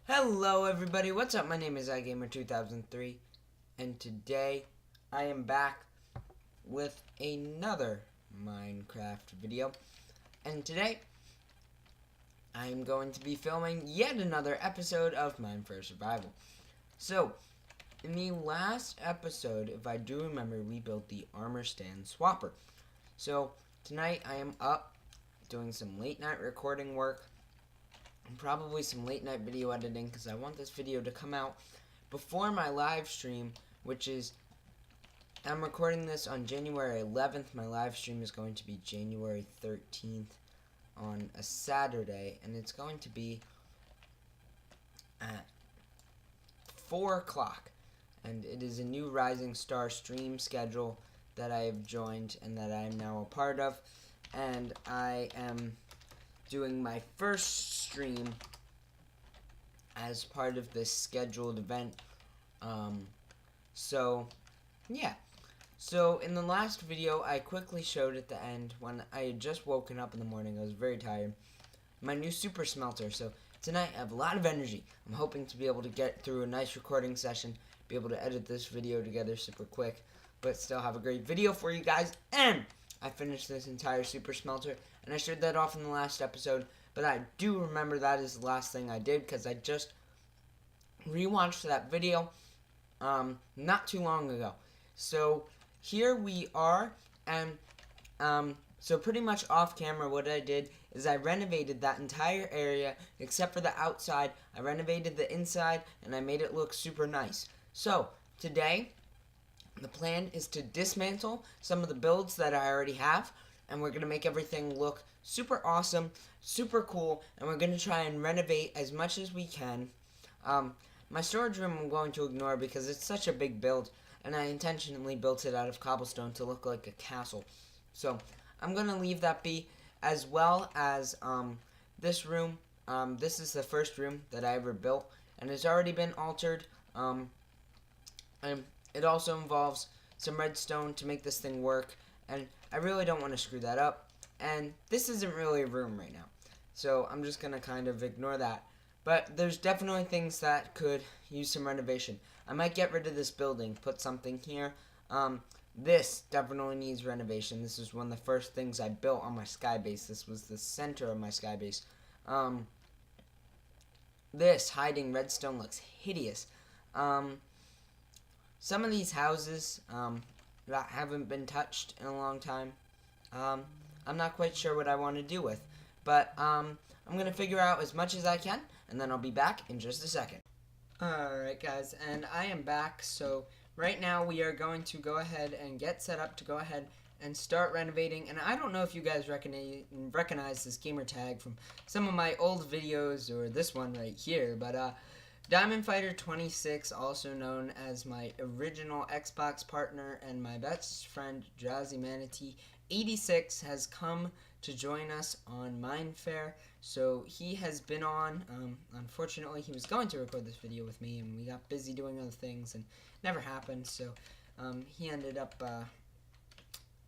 Hello everybody, what's up? My name is iGamer2003 and today I am back with another Minecraft video, and today I am going to be filming yet another episode of Minefaire Survival. So, in the last episode, if I do remember, we built the armor stand swapper. So, tonight I am up doing some late night recording work. Probably some late night video editing because I want this video to come out before my live stream, which is, I'm recording this on January 11th. My live stream is going to be January 13th on a Saturday, and it's going to be at 4 o'clock. And it is a new Rising Star stream schedule that I have joined and that I am now a part of. And I am doing my first stream as part of this scheduled event. So in the last video, I quickly showed at the end, when I had just woken up in the morning, I was very tired, my new super smelter. So tonight I have a lot of energy. I'm hoping to be able to get through a nice recording session, be able to edit this video together super quick, but still have a great video for you guys. And I finished this entire super smelter, and I showed that off in the last episode, but I do remember that is the last thing I did because I just rewatched that video not too long ago. So here we are, and so pretty much off camera what I did is I renovated that entire area except for the outside. I renovated the inside and I made it look super nice. So today the plan is to dismantle some of the builds that I already have, and we're going to make everything look super awesome, super cool, and we're going to try and renovate as much as we can. My storage room I'm going to ignore because it's such a big build, and I intentionally built it out of cobblestone to look like a castle. So I'm going to leave that be, as well as this room. This is the first room that I ever built, and it's already been altered. It also involves some redstone to make this thing work, and I really don't want to screw that up. And this isn't really a room right now, so I'm just going to kind of ignore that. But there's definitely things that could use some renovation. I might get rid of this building, put something here. This definitely needs renovation. This is one of the first things I built on my sky base. This was the center of my sky base. This hiding redstone looks hideous. Some of these houses that haven't been touched in a long time, I'm not quite sure what I want to do with. But I'm going to figure out as much as I can, and then I'll be back in just a second. Alright guys, and I am back. So right now we are going to go ahead and get set up to go ahead and start renovating. And I don't know if you guys recognize this gamer tag from some of my old videos, or this one right here, but Diamond Fighter 26, also known as my original Xbox partner and my best friend Jazzy Manatee 86, has come to join us on Minefaire. So he has been on. Unfortunately, he was going to record this video with me, and we got busy doing other things, and never happened. So he ended up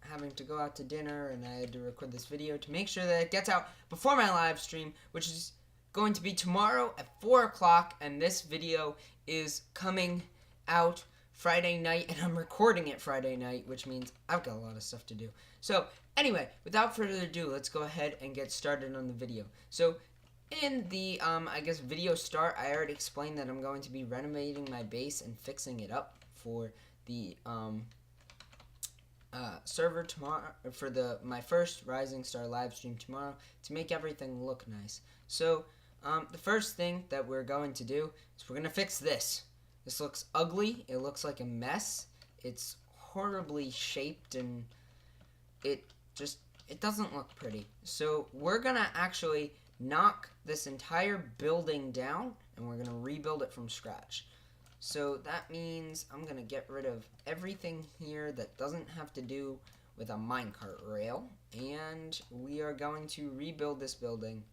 having to go out to dinner, and I had to record this video to make sure that it gets out before my live stream, which is going to be tomorrow at 4 o'clock, and this video is coming out Friday night, and I'm recording it Friday night, which means I've got a lot of stuff to do. So anyway, without further ado, let's go ahead and get started on the video. So in the I guess video start, I already explained that I'm going to be renovating my base and fixing it up for the server tomorrow, for my first Rising Star live stream tomorrow, to make everything look nice. So the first thing that we're going to do is we're going to fix this. This looks ugly. It looks like a mess. It's horribly shaped, and it doesn't look pretty. So we're going to actually knock this entire building down, and we're going to rebuild it from scratch. So that means I'm going to get rid of everything here that doesn't have to do with a minecart rail, and we are going to rebuild this building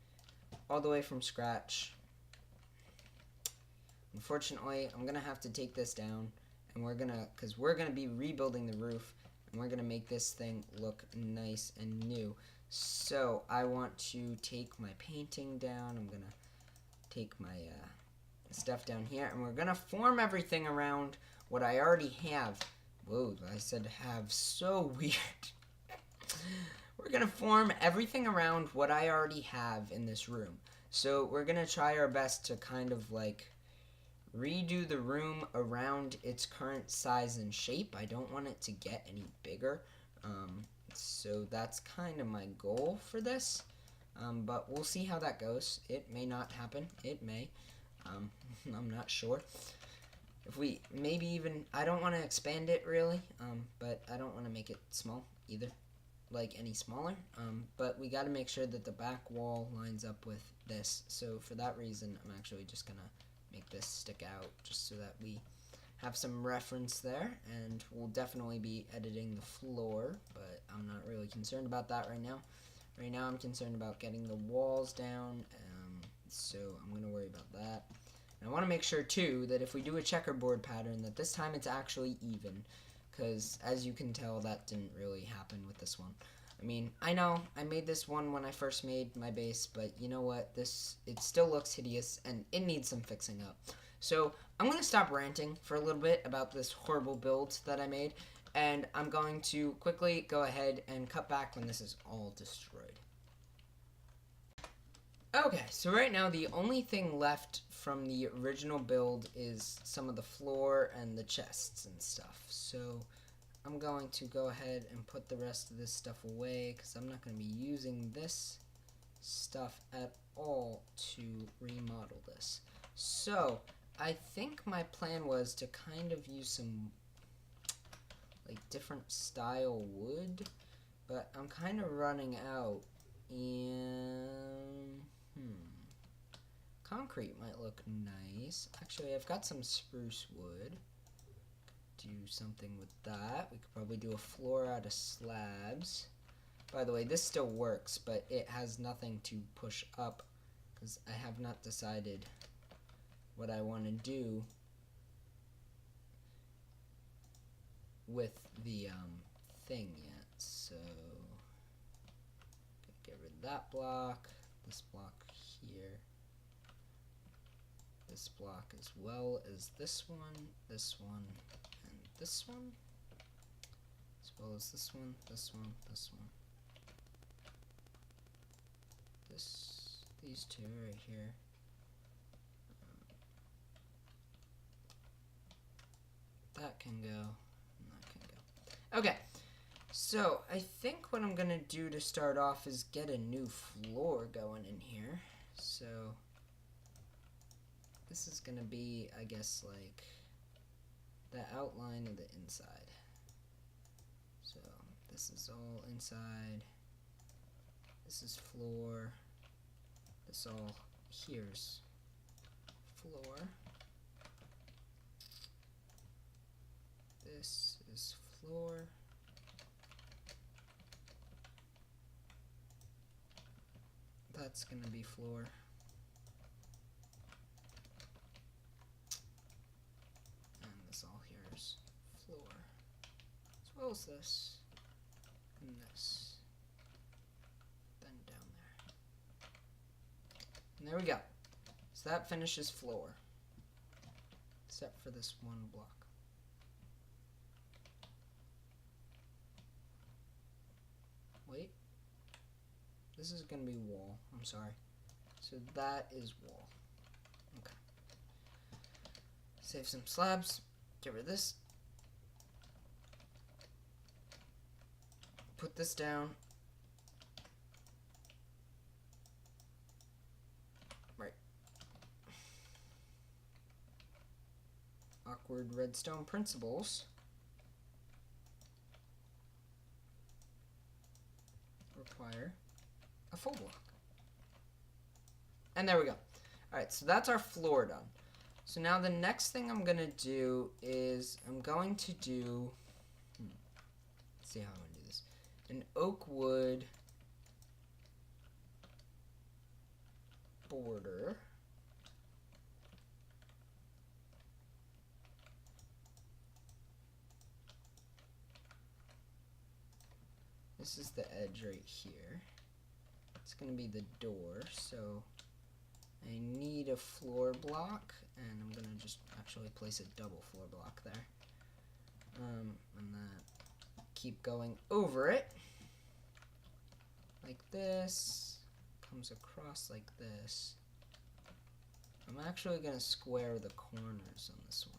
all the way from scratch. Unfortunately, I'm gonna have to take this down, and because we're gonna be rebuilding the roof, and we're gonna make this thing look nice and new. So I want to take my painting down. I'm gonna take my stuff down here, and we're gonna form everything around what I already have. Whoa, I said have, so weird. We're gonna form everything around what I already have in this room. So we're gonna try our best to kind of like redo the room around its current size and shape. I don't want it to get any bigger. So that's kind of my goal for this. But we'll see how that goes. It may not happen. It may. I'm not sure. If we, maybe even, I don't want to expand it really, but I don't want to make it small either, like any smaller. But we got to make sure that the back wall lines up with this. So for that reason, I'm actually just going to make this stick out just so that we have some reference there. And we'll definitely be editing the floor, but I'm not really concerned about that right now. Right now I'm concerned about getting the walls down, so I'm going to worry about that. And I want to make sure too that if we do a checkerboard pattern that this time it's actually even, because as you can tell that didn't really happen with this one. I mean, I know I made this one when I first made my base, but you know what, it still looks hideous and it needs some fixing up. So I'm going to stop ranting for a little bit about this horrible build that I made, and I'm going to quickly go ahead and cut back when this is all destroyed. Okay, so right now the only thing left from the original build is some of the floor and the chests and stuff. So I'm going to go ahead and put the rest of this stuff away because I'm not going to be using this stuff at all to remodel this. So I think my plan was to kind of use some like different style wood, but I'm kind of running out, and concrete might look nice. Actually, I've got some spruce wood. Do something with that. We could probably do a floor out of slabs. By the way, this still works, but it has nothing to push up because I have not decided what I want to do with the thing yet. So get rid of that block, this block here, this block as well as this one, and this one, as well as this one, this one, this one. These two right here. That can go, and that can go. Okay, so I think what I'm gonna do to start off is get a new floor going in here. So this is gonna be, I guess, like the outline of the inside. So this is all inside. This is floor. This all here's floor. This is floor. That's gonna be floor. And this all here is floor. As well as this. And this. Then down there. And there we go. So that finishes floor. Except for this one block. Wait. This is going to be wall. I'm sorry. So that is wall. Okay. Save some slabs. Get rid of this. Put this down. Right. Awkward redstone principles. Require a full block. And there we go. Alright, so that's our floor done. So now the next thing I'm going to do is I'm going to do, let's see how I'm going to do this, an oak wood border. This is the edge right here. It's going to be the door, so I need a floor block, and I'm gonna just actually place a double floor block there. And then keep going over it like this, comes across like this. I'm actually gonna square the corners on this one.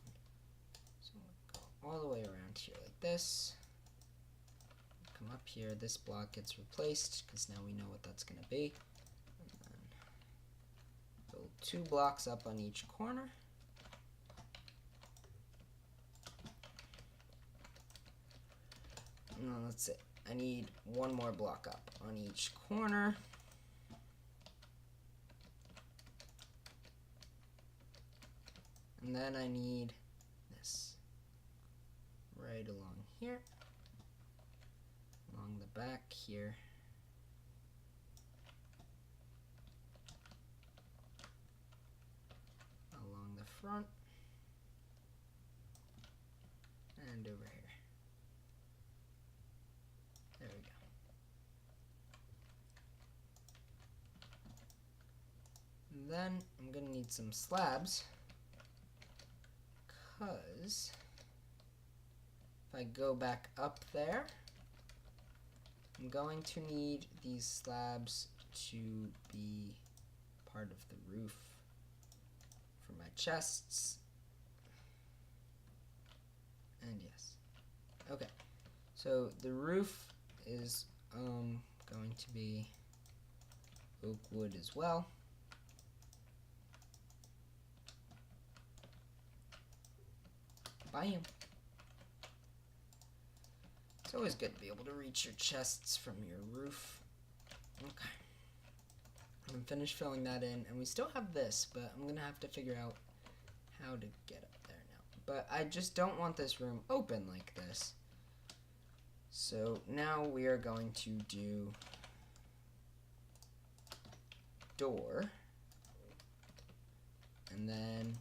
So I'm gonna go all the way around here like this. Come up here, this block gets replaced because now we know what that's gonna be. And then build 2 blocks up on each corner. And that's it. I need 1 more block up on each corner. And then I need this right along here, along the back here. Along the front. And over here. There we go. And then I'm going to need some slabs, because if I go back up there, I'm going to need these slabs to be part of the roof for my chests. And yes. Okay. So the roof is going to be oak wood as well. Bam. It's always good to be able to reach your chests from your roof. Okay. I'm finished filling that in, and we still have this, but I'm gonna have to figure out how to get up there now. But I just don't want this room open like this. So now we are going to do door, and then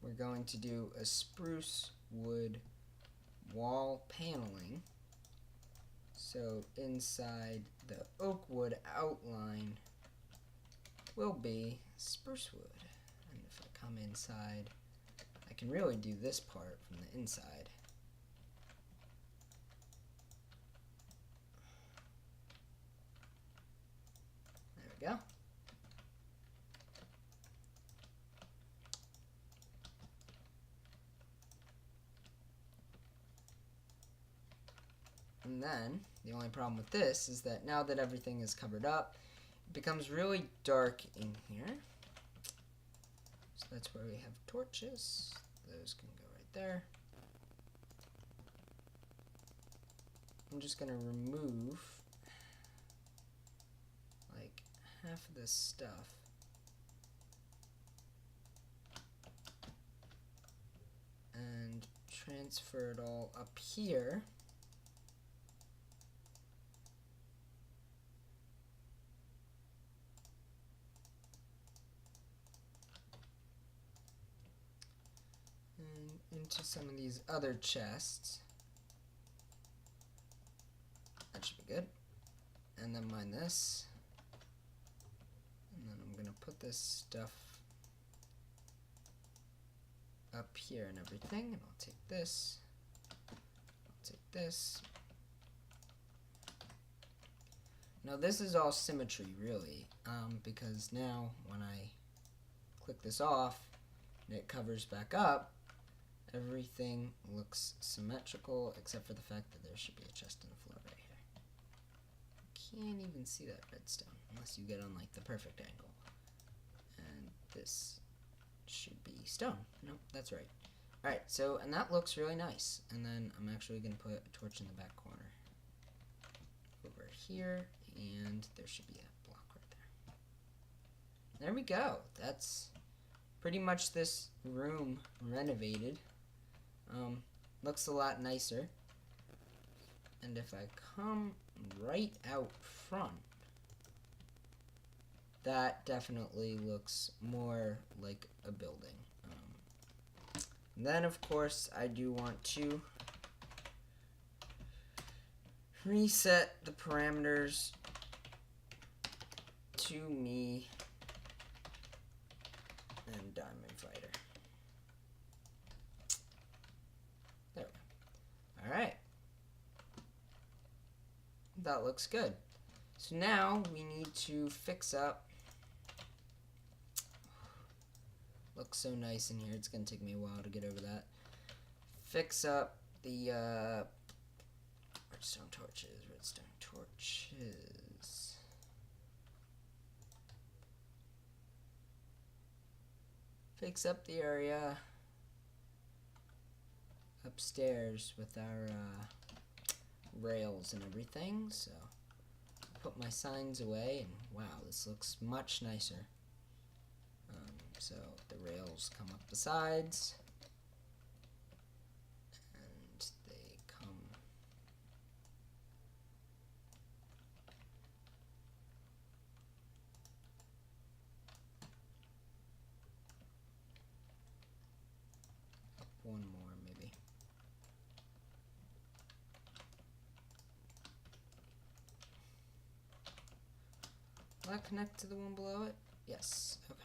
we're going to do a spruce wood wall paneling. So inside the oak wood outline will be spruce wood. And if I come inside, I can really do this part from the inside. There we go. And then, the only problem with this is that now that everything is covered up, it becomes really dark in here. So that's where we have torches. Those can go right there. I'm just going to remove like half of this stuff. And transfer it all up here. Into some of these other chests. That should be good. And then mine this. And then I'm going to put this stuff up here and everything. And I'll take this. I'll take this. Now this is all symmetry really, because now when I click this off and it covers back up, everything looks symmetrical, except for the fact that there should be a chest on the floor right here. Can't even see that redstone, unless you get on like the perfect angle. And this should be stone. Nope, that's right. Alright, so, and that looks really nice. And then I'm actually going to put a torch in the back corner. Over here, and there should be a block right there. There we go. That's pretty much this room renovated. Looks a lot nicer. And if I come right out front, that definitely looks more like a building. Then of course I do want to reset the parameters to me and Diamond Fighter. There we go. Alright. That looks good. So now we need to fix up. Looks so nice in here. It's going to take me a while to get over that. Fix up the redstone torches. Redstone torches. Fix up the area upstairs with our rails and everything. So put my signs away, and wow, this looks much nicer. So the rails come up the sides, and they come up one more maybe. Will that connect to the one below it? Yes. Okay.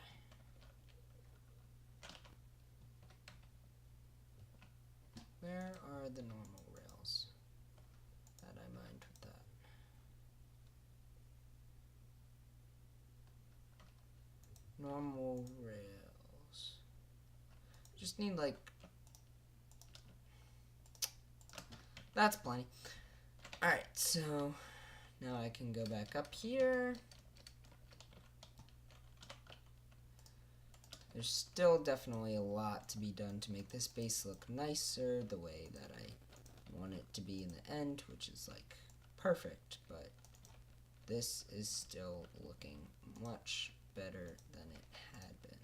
Where are the normal rails that I mined with that? Normal rails. Just need like... That's plenty. Alright, so now I can go back up here. There's still definitely a lot to be done to make this base look nicer the way that I want it to be in the end, which is like perfect, but this is still looking much better than it had been.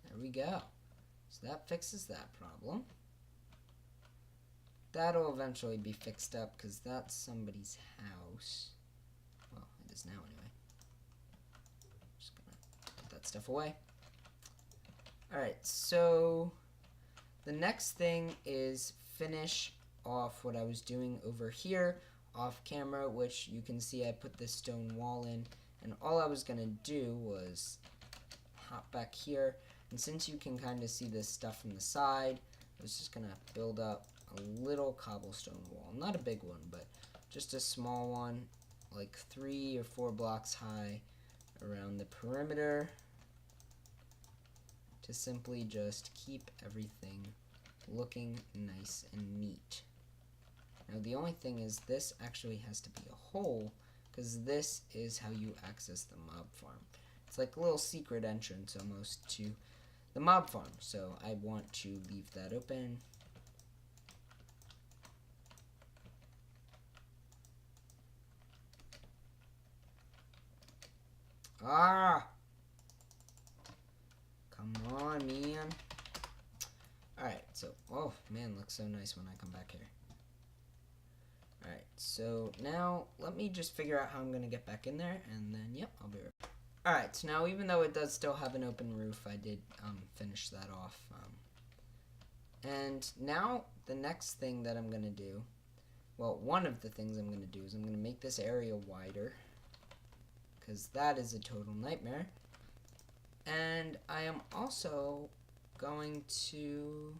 There we go. So that fixes that problem. That'll eventually be fixed up because that's somebody's house. Well, it is now anyway. Just gonna put that stuff away. Alright, so the next thing is finish off what I was doing over here off camera, which you can see I put this stone wall in, and all I was gonna do was hop back here, and since you can kind of see this stuff from the side, I was just gonna build up a little cobblestone wall. Not a big one, but just a small one, like 3 or 4 blocks high around the perimeter to simply just keep everything looking nice and neat. Now the only thing is this actually has to be a hole because this is how you access the mob farm. It's like a little secret entrance almost to the mob farm, so I want to leave that open. Ah! Come on, man. Alright, so, oh, man, looks so nice when I come back here. Alright, so now let me just figure out how I'm going to get back in there, and then, yep, I'll be right back. Alright, so now even though it does still have an open roof, I did finish that off. And now the next thing that I'm going to do, well, one of the things I'm going to do is I'm going to make this area wider, because that is a total nightmare. And I am also going to,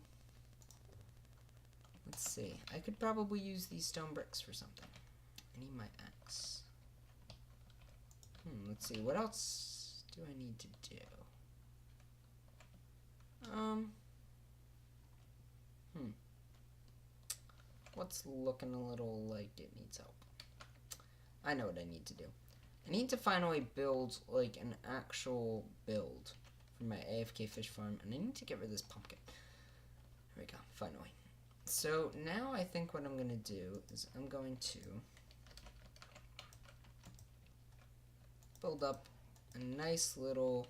let's see, I could probably use these stone bricks for something. I need my axe. Let's see, what else do I need to do? What's looking a little like it needs help? I know what I need to do. I need to finally build like an actual build for my AFK fish farm, and I need to get rid of this pumpkin. There we go, finally. So now I think what I'm going to do is I'm going to build up a nice little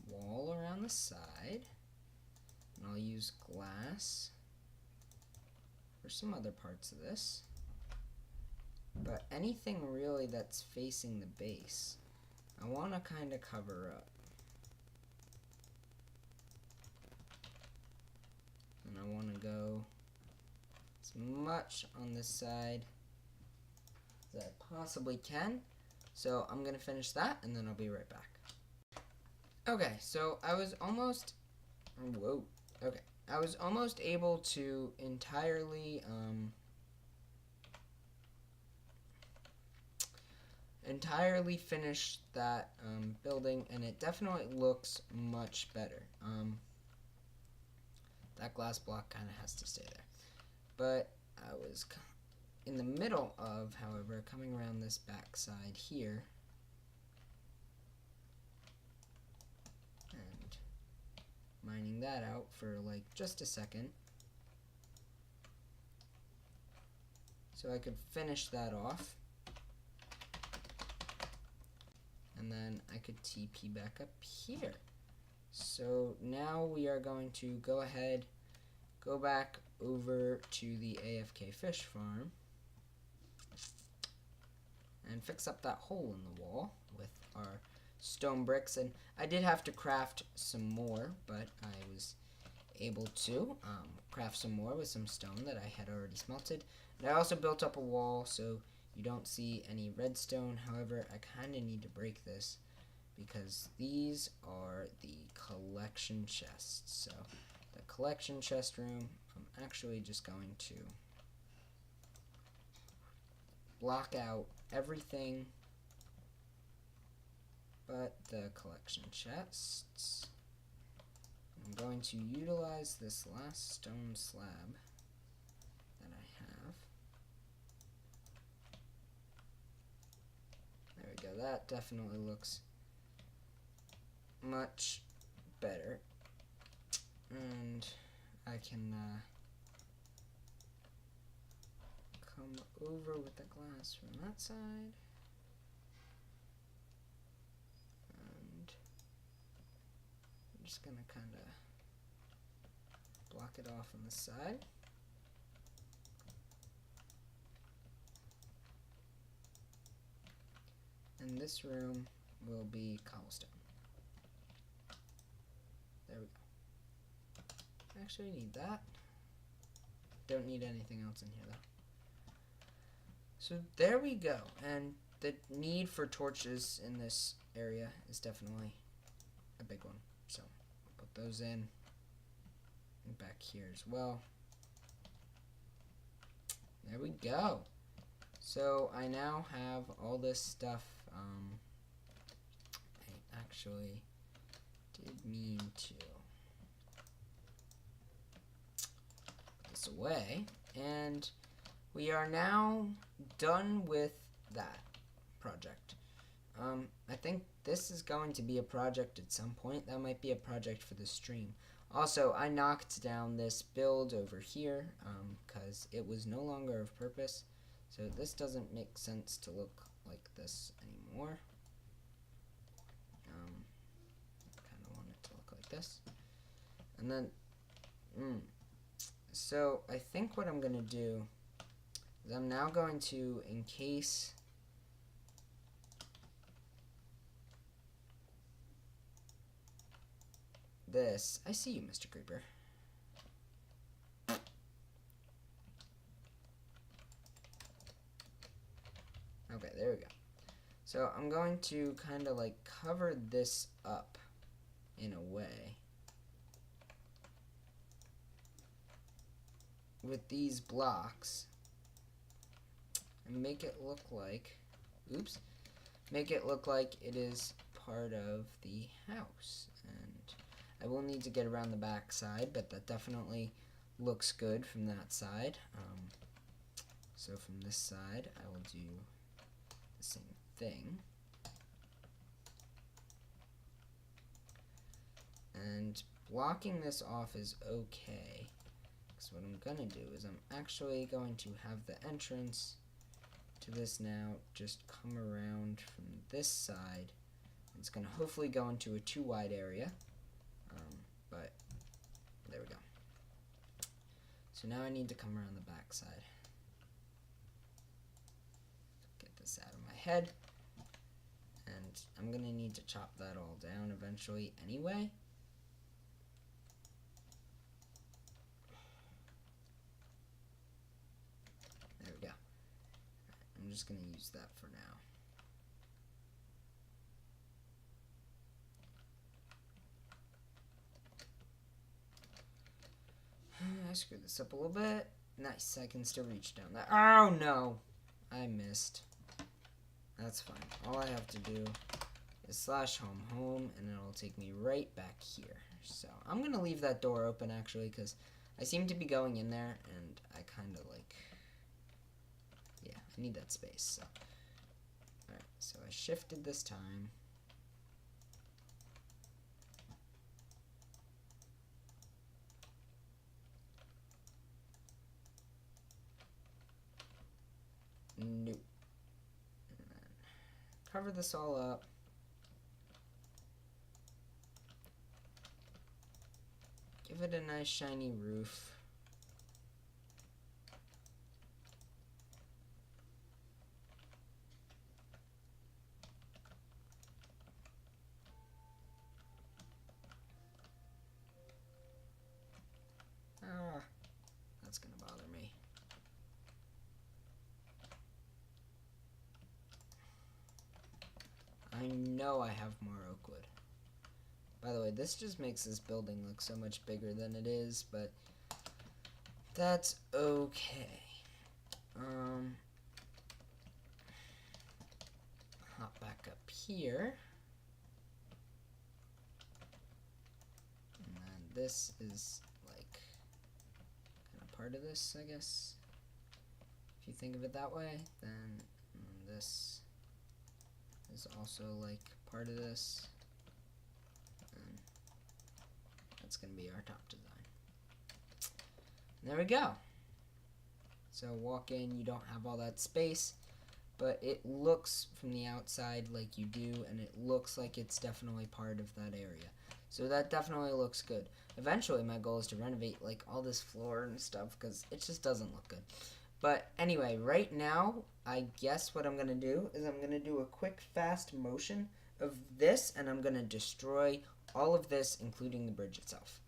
wall around the side, and I'll use glass for some other parts of this. But anything really that's facing the base, I want to kind of cover up. And I want to go much on this side as I possibly can. So I'm going to finish that, and then I'll be right back. Okay, so I was almost able to entirely finish that building, and it definitely looks much better. That glass block kind of has to stay there, but I was in the middle of, however, coming around this back side here and mining that out for like just a second so I could finish that off, and then I could TP back up here. So now we are going to go ahead, go back over to the AFK fish farm and fix up that hole in the wall with our stone bricks. And I did have to craft some more, but I was able to craft some more with some stone that I had already smelted. And I also built up a wall so you don't see any redstone. However, I kind of need to break this because these are the collection chests. So the collection chest room, I'm actually just going to block out everything but the collection chests. I'm going to utilize this last stone slab that I have. There we go, that definitely looks much better, and I can come over with the glass from that side, and I'm just gonna kind of block it off on the side. And this room will be cobblestone. There we go. Actually, I need that. Don't need anything else in here, though. So there we go. And the need for torches in this area is definitely a big one. So I'll put those in and back here as well. There we go. So I now have all this stuff. I actually did mean to put this away, and we are now done with that project. I think this is going to be a project at some point. That might be a project for the stream. Also, I knocked down this build over here because it was no longer of purpose. So this doesn't make sense to look like this anymore. I kind of want it to look like this. And then, so I think what I'm going to do is I'm now going to encase this. I see you, Mr. Creeper. Okay, there we go. So I'm going to kind of like cover this up in a way with these blocks and make it look like, make it look like it is part of the house. And I will need to get around the back side, but that definitely looks good from that side. So from this side, I will do the same thing. And blocking this off is okay, because what I'm going to do is I'm actually going to have the entrance to this now just come around from this side. It's going to hopefully go into a too wide area, but there we go. So now I need to come around the back side. Get this out of my head. And I'm going to need to chop that all down eventually anyway. just going to use that for now. I screwed this up a little bit. Nice, I can still reach down there. Oh no! I missed. That's fine. All I have to do is slash home home, and it'll take me right back here. So I'm going to leave that door open actually, because I seem to be going in there, and I kind of like, yeah, I need that space. So, alright, so I shifted this time. Nope. And then cover this all up. Give it a nice shiny roof. Ah, that's gonna bother me. I know I have more oak wood. By the way, this just makes this building look so much bigger than it is, but that's okay. Hop back up here. And then this is like kind of part of this, I guess. If you think of it that way, then this is also like part of this. And that's going to be our top design. And there we go. So walk in, you don't have all that space, but it looks from the outside like you do, and it looks like it's definitely part of that area. So that definitely looks good. Eventually my goal is to renovate like all this floor and stuff, because it just doesn't look good. But anyway, right now, I guess what I'm going to do is I'm going to do a quick, fast motion of this, and I'm going to destroy all of this, including the bridge itself.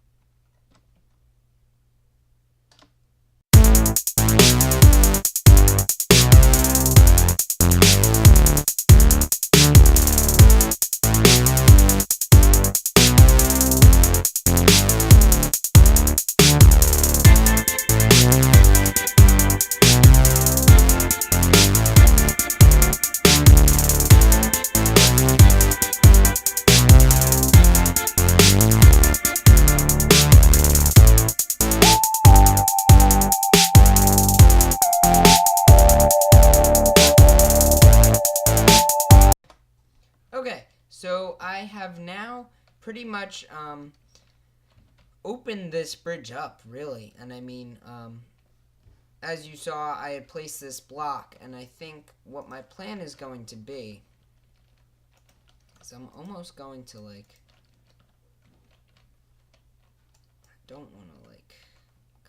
Okay, so I have now pretty much opened this bridge up, really. And I mean, as you saw, I had placed this block, and I think what my plan is going to be is I'm almost going to, like, I don't want to, like,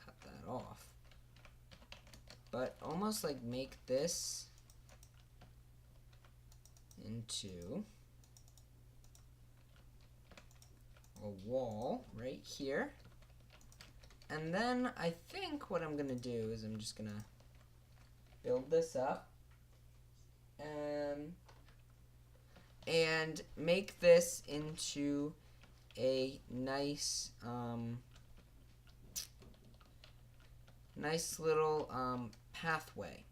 cut that off, but almost, like, make this into a wall right here. And then I think what I'm going to do is I'm just going to build this up and make this into a nice nice little pathway.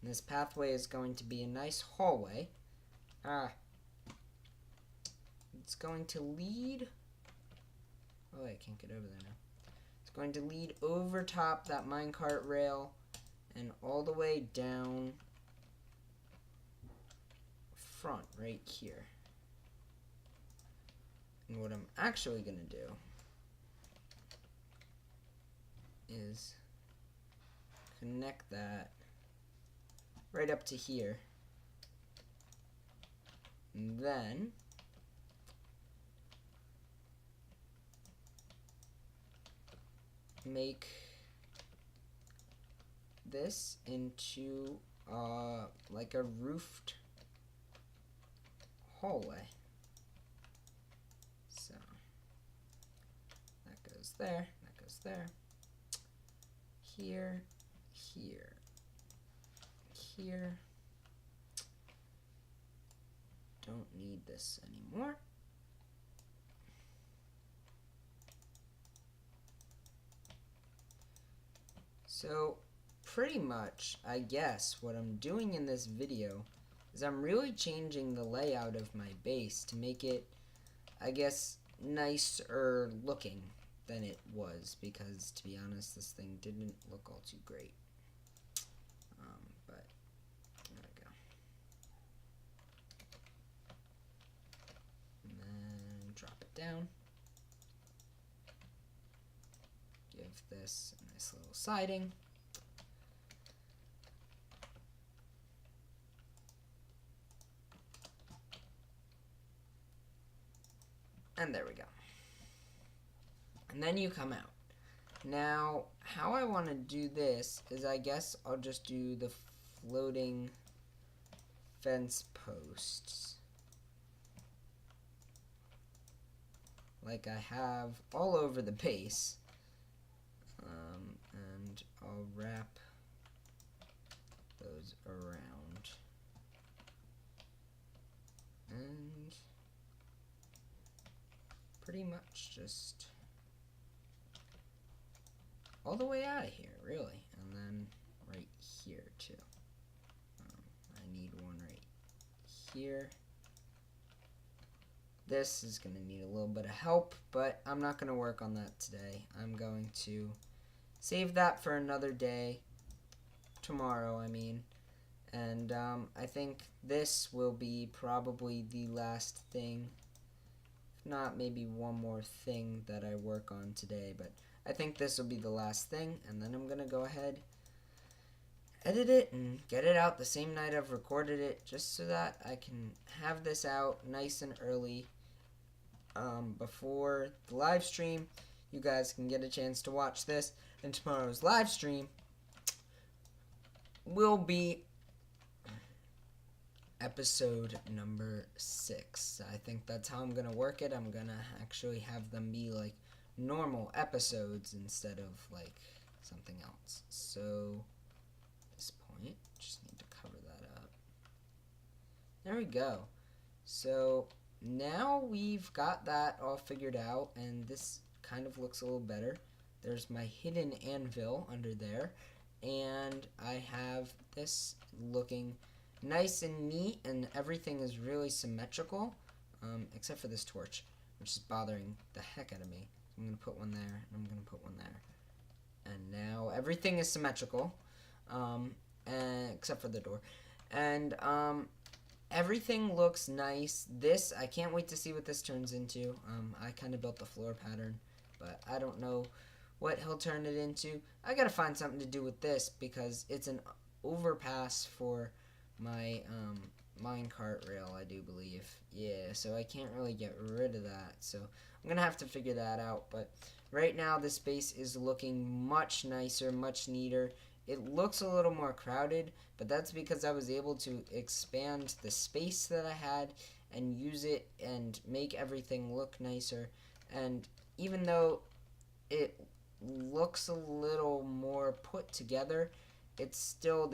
And this pathway is going to be a nice hallway. It's going to lead, oh, I can't get over there now. It's going to lead over top that minecart rail and all the way down front right here. And what I'm actually going to do is connect that right up to here. And then make this into like a roofed hallway. So that goes there, that goes there, here, here, here, need this anymore. So pretty much, I guess, what I'm doing in this video is I'm really changing the layout of my base to make it, I guess, nicer looking than it was, because to be honest, this thing didn't look all too great. But there we go. And then drop it down. Give this a nice little siding. And there we go. And then you come out. Now, how I want to do this is, I guess I'll just do the floating fence posts like I have all over the base. And I'll wrap those around. And pretty much just all the way out of here, really. And then right here, too. I need one right here. This is going to need a little bit of help, but I'm not going to work on that today. I'm going to save that for another day. Tomorrow, I mean. And I think this will be probably the last thing. If not, maybe one more thing that I work on today, but I think this will be the last thing, and then I'm going to go ahead, edit it, and get it out the same night I've recorded it, just so that I can have this out nice and early before the live stream. You guys can get a chance to watch this, and tomorrow's live stream will be episode number 6. I think that's how I'm going to work it. I'm going to actually have them be like normal episodes instead of like something else. So at this point, just need to cover that up. There we go. So now we've got that all figured out, and this kind of looks a little better. There's my hidden anvil under there, and I have this looking nice and neat, and everything is really symmetrical, except for this torch, which is bothering the heck out of me. I'm going to put one there, and I'm going to put one there. And now everything is symmetrical, except for the door. And everything looks nice. This, I can't wait to see what this turns into. I kind of built the floor pattern, but I don't know what he'll turn it into. I got to find something to do with this, because it's an overpass for my minecart rail, I do believe. Yeah, so I can't really get rid of that. So I'm going to have to figure that out. But right now this base is looking much nicer, much neater. It looks a little more crowded, but that's because I was able to expand the space that I had and use it and make everything look nicer. And even though it looks a little more put together, it's still,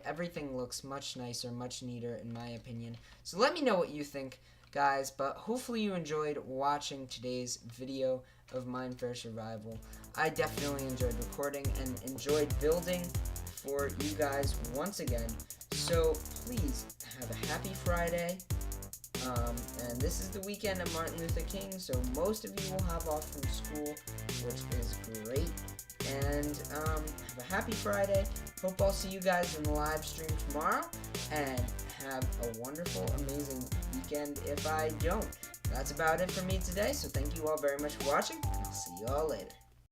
everything looks much nicer, much neater in my opinion. So let me know what you think, guys, but hopefully you enjoyed watching today's video of Minefaire Survival. I definitely enjoyed recording and enjoyed building for you guys once again. So please have a happy Friday. And this is the weekend of Martin Luther King, so most of you will have off from school, which is great. And have a happy Friday. Hope I'll see you guys in the live stream tomorrow. And have a wonderful, amazing weekend if I don't. That's about it for me today, so thank you all very much for watching. I'll see you all later.